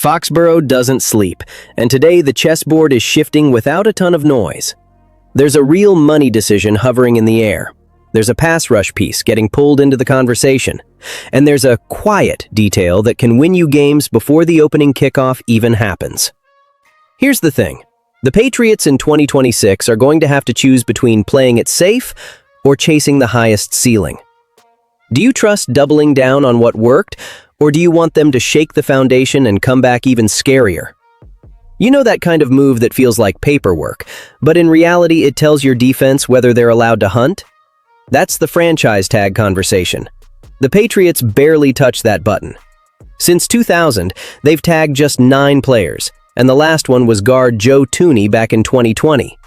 Foxborough doesn't sleep, and today the chessboard is shifting without a ton of noise. There's a real money decision hovering in the air. There's a pass rush piece getting pulled into the conversation. And there's a quiet detail that can win you games before the opening kickoff even happens. Here's the thing. The Patriots in 2026 are going to have to choose between playing it safe or chasing the highest ceiling. Do you trust doubling down on what worked, or do you want them to shake the foundation and come back even scarier? You know that kind of move that feels like paperwork, but in reality it tells your defense whether they're allowed to hunt? That's the franchise tag conversation. The Patriots barely touch that button. Since 2000, they've tagged just 9 players, and the last one was guard Joe Thuney back in 2020.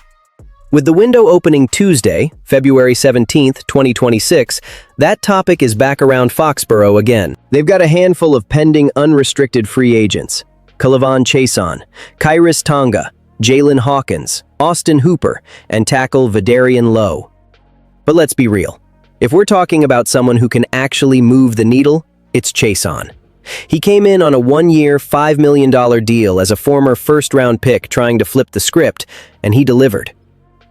With the window opening Tuesday, February 17, 2026, that topic is back around Foxborough again. They've got a handful of pending unrestricted free agents: K'Lavon Chaisson, Khyiris Tonga, Jalen Hawkins, Austin Hooper, and tackle Vidarian Lowe. But let's be real. If we're talking about someone who can actually move the needle, it's Chaison. He came in on a 1-year, $5 million deal as a former first-round pick trying to flip the script, and he delivered.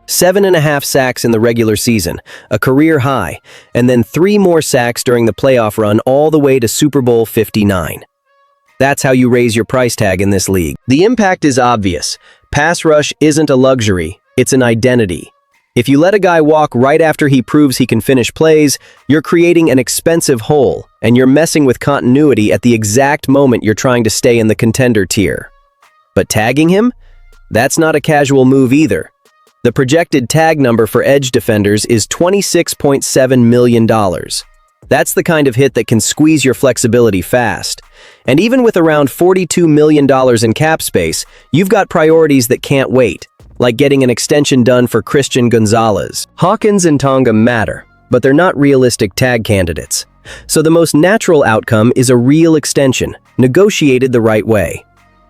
7.5 sacks in the regular season, a career high, and then 3 more sacks during the playoff run all the way to Super Bowl 59. That's how you raise your price tag in this league. The impact is obvious. Pass rush isn't a luxury, it's an identity. If you let a guy walk right after he proves he can finish plays, you're creating an expensive hole, and you're messing with continuity at the exact moment you're trying to stay in the contender tier. But tagging him? That's not a casual move either. The projected tag number for edge defenders is $26.7 million. That's the kind of hit that can squeeze your flexibility fast. And even with around $42 million in cap space, you've got priorities that can't wait, like getting an extension done for Christian Gonzalez. Hawkins and Tonga matter, but they're not realistic tag candidates. So the most natural outcome is a real extension, negotiated the right way.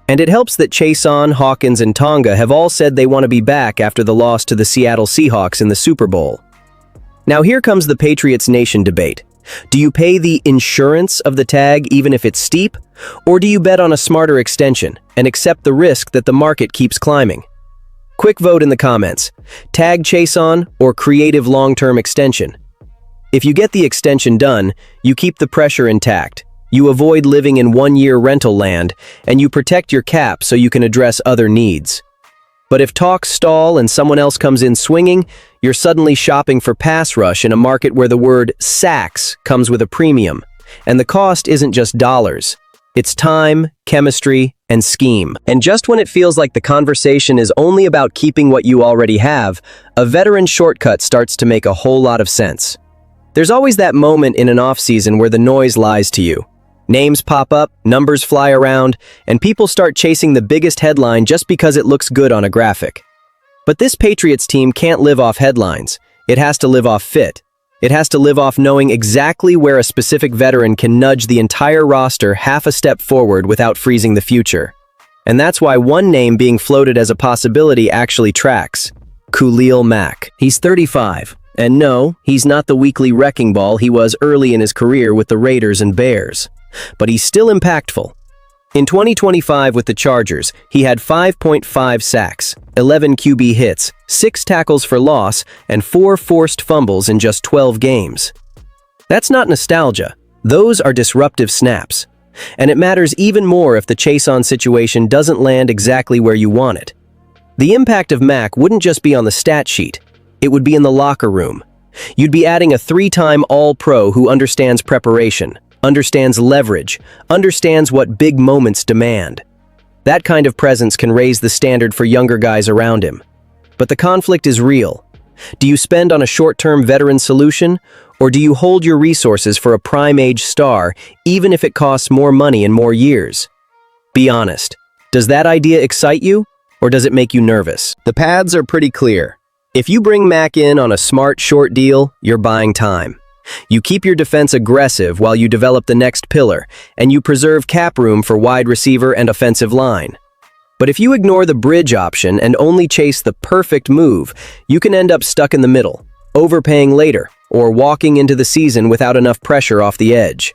And it helps that Chaison, Hawkins, and Tonga have all said they want to be back after the loss to the Seattle Seahawks in the Super Bowl. Now here comes the Patriots Nation debate. Do you pay the insurance of the tag even if it's steep? Or do you bet on a smarter extension and accept the risk that the market keeps climbing? Quick vote in the comments. Tag Chaison or creative long-term extension? If you get the extension done, you keep the pressure intact. You avoid living in 1-year rental land, and you protect your cap so you can address other needs. But if talks stall and someone else comes in swinging, you're suddenly shopping for pass rush in a market where the word sacks comes with a premium. And the cost isn't just dollars. It's time, chemistry, and scheme. And just when it feels like the conversation is only about keeping what you already have, a veteran shortcut starts to make a whole lot of sense. There's always that moment in an offseason where the noise lies to you. Names pop up, numbers fly around, and people start chasing the biggest headline just because it looks good on a graphic. But this Patriots team can't live off headlines. It has to live off fit. It has to live off knowing exactly where a specific veteran can nudge the entire roster half a step forward without freezing the future. And that's why one name being floated as a possibility actually tracks: Khalil Mack. He's 35, and no, he's not the weekly wrecking ball he was early in his career with the Raiders and Bears. But he's still impactful. In 2025 with the Chargers, he had 5.5 sacks, 11 QB hits, 6 tackles for loss, and 4 forced fumbles in just 12 games. That's not nostalgia. Those are disruptive snaps. And it matters even more if the Chaison situation doesn't land exactly where you want it. The impact of Mack wouldn't just be on the stat sheet. It would be in the locker room. You'd be adding a 3-time All-Pro who understands preparation, understands leverage, understands what big moments demand. That kind of presence can raise the standard for younger guys around him. But the conflict is real. Do you spend on a short-term veteran solution, or do you hold your resources for a prime-age star, even if it costs more money and more years? Be honest. Does that idea excite you, or does it make you nervous? The paths are pretty clear. If you bring Mack in on a smart short deal, you're buying time. You keep your defense aggressive while you develop the next pillar, and you preserve cap room for wide receiver and offensive line. But if you ignore the bridge option and only chase the perfect move, you can end up stuck in the middle, overpaying later, or walking into the season without enough pressure off the edge.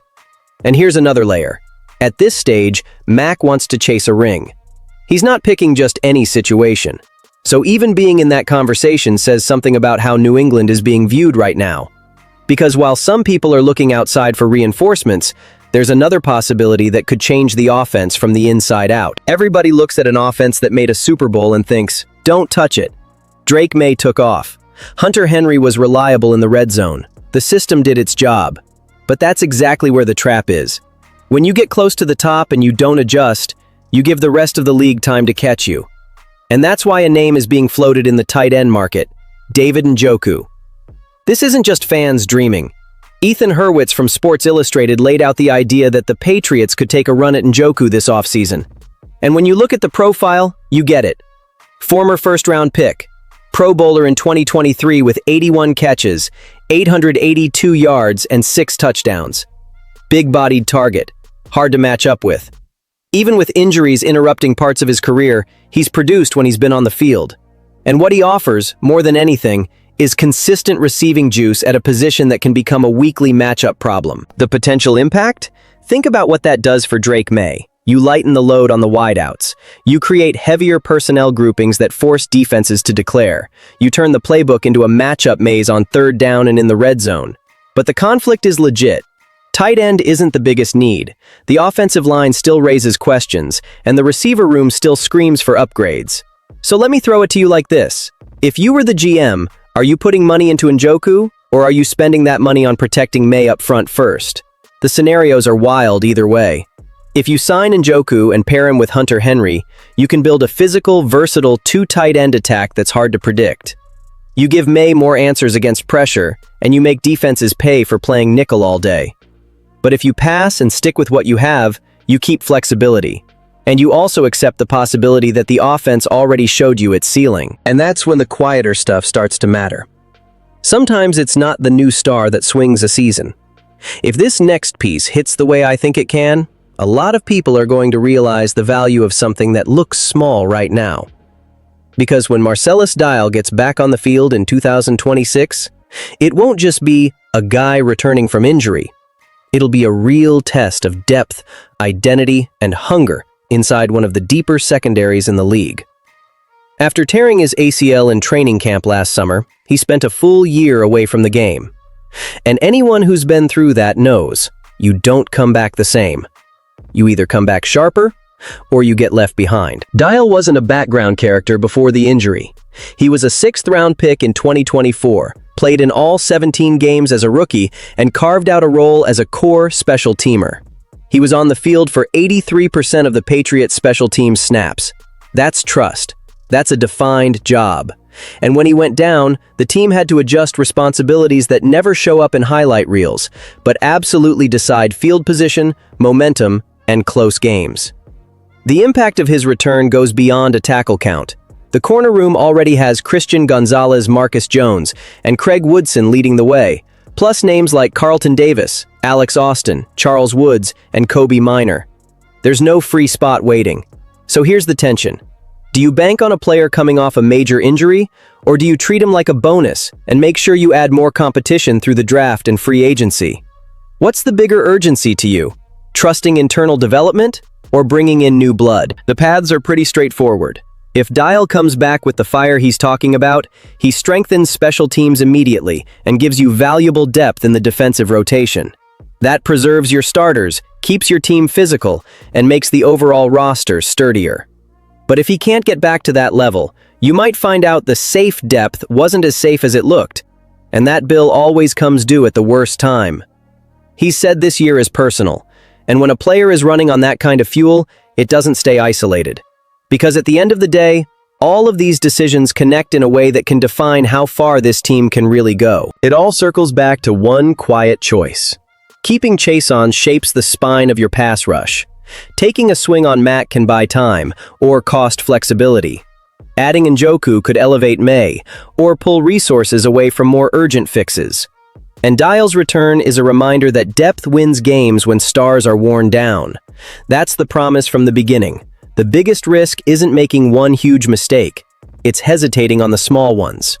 And here's another layer. At this stage, Mack wants to chase a ring. He's not picking just any situation. So even being in that conversation says something about how New England is being viewed right now. Because while some people are looking outside for reinforcements, there's another possibility that could change the offense from the inside out. Everybody looks at an offense that made a Super Bowl and thinks, don't touch it. Drake May took off. Hunter Henry was reliable in the red zone. The system did its job. But that's exactly where the trap is. When you get close to the top and you don't adjust, you give the rest of the league time to catch you. And that's why a name is being floated in the tight end market, David Njoku. This isn't just fans dreaming. Ethan Hurwitz from Sports Illustrated laid out the idea that the Patriots could take a run at Njoku this offseason. And when you look at the profile, you get it. Former first-round pick, Pro Bowler in 2023 with 81 catches, 882 yards, and 6 touchdowns. Big-bodied target, hard to match up with. Even with injuries interrupting parts of his career, he's produced when he's been on the field. And what he offers, more than anything, is consistent receiving juice at a position that can become a weekly matchup problem. The potential impact? Think about what that does for Drake May. You lighten the load on the wideouts. You create heavier personnel groupings that force defenses to declare. You turn the playbook into a matchup maze on third down and in the red zone. But the conflict is legit. Tight end isn't the biggest need. The offensive line still raises questions, and the receiver room still screams for upgrades. So let me throw it to you like this. If you were the GM, are you putting money into Njoku, or are you spending that money on protecting May up front first? The scenarios are wild either way. If you sign Njoku and pair him with Hunter Henry, you can build a physical, versatile two-tight end attack that's hard to predict. You give May more answers against pressure, and you make defenses pay for playing nickel all day. But if you pass and stick with what you have, you keep flexibility. And you also accept the possibility that the offense already showed you its ceiling. And that's when the quieter stuff starts to matter. Sometimes it's not the new star that swings a season. If this next piece hits the way I think it can, a lot of people are going to realize the value of something that looks small right now. Because when Marcellas Dial gets back on the field in 2026, it won't just be a guy returning from injury. It'll be a real test of depth, identity, and hunger inside one of the deeper secondaries in the league. After tearing his ACL in training camp last summer, he spent a full year away from the game. And anyone who's been through that knows you don't come back the same. You either come back sharper, or you get left behind. Dial wasn't a background character before the injury. He was a 6th-round pick in 2024, played in all 17 games as a rookie, and carved out a role as a core special teamer. He was on the field for 83% of the Patriots' special teams snaps. That's trust. That's a defined job. And when he went down, the team had to adjust responsibilities that never show up in highlight reels, but absolutely decide field position, momentum, and close games. The impact of his return goes beyond a tackle count. The corner room already has Christian Gonzalez, Marcus Jones, and Craig Woodson leading the way, plus names like Carlton Davis, Alex Austin, Charles Woods, and Kobe Minor. There's no free spot waiting. So here's the tension. Do you bank on a player coming off a major injury, or do you treat him like a bonus and make sure you add more competition through the draft and free agency? What's the bigger urgency to you? Trusting internal development, or bringing in new blood? The paths are pretty straightforward. If Dial comes back with the fire he's talking about, he strengthens special teams immediately and gives you valuable depth in the defensive rotation. That preserves your starters, keeps your team physical, and makes the overall roster sturdier. But if he can't get back to that level, you might find out the safe depth wasn't as safe as it looked, and that bill always comes due at the worst time. He said this year is personal, and when a player is running on that kind of fuel, it doesn't stay isolated. Because at the end of the day, all of these decisions connect in a way that can define how far this team can really go. It all circles back to one quiet choice. Keeping Chaison shapes the spine of your pass rush. Taking a swing on Mack can buy time, or cost flexibility. Adding Njoku could elevate May, or pull resources away from more urgent fixes. And Dial's return is a reminder that depth wins games when stars are worn down. That's the promise from the beginning. The biggest risk isn't making one huge mistake. It's hesitating on the small ones.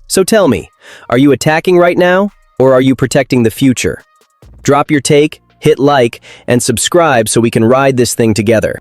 So tell me, are you attacking right now, or are you protecting the future? Drop your take, hit like, and subscribe so we can ride this thing together.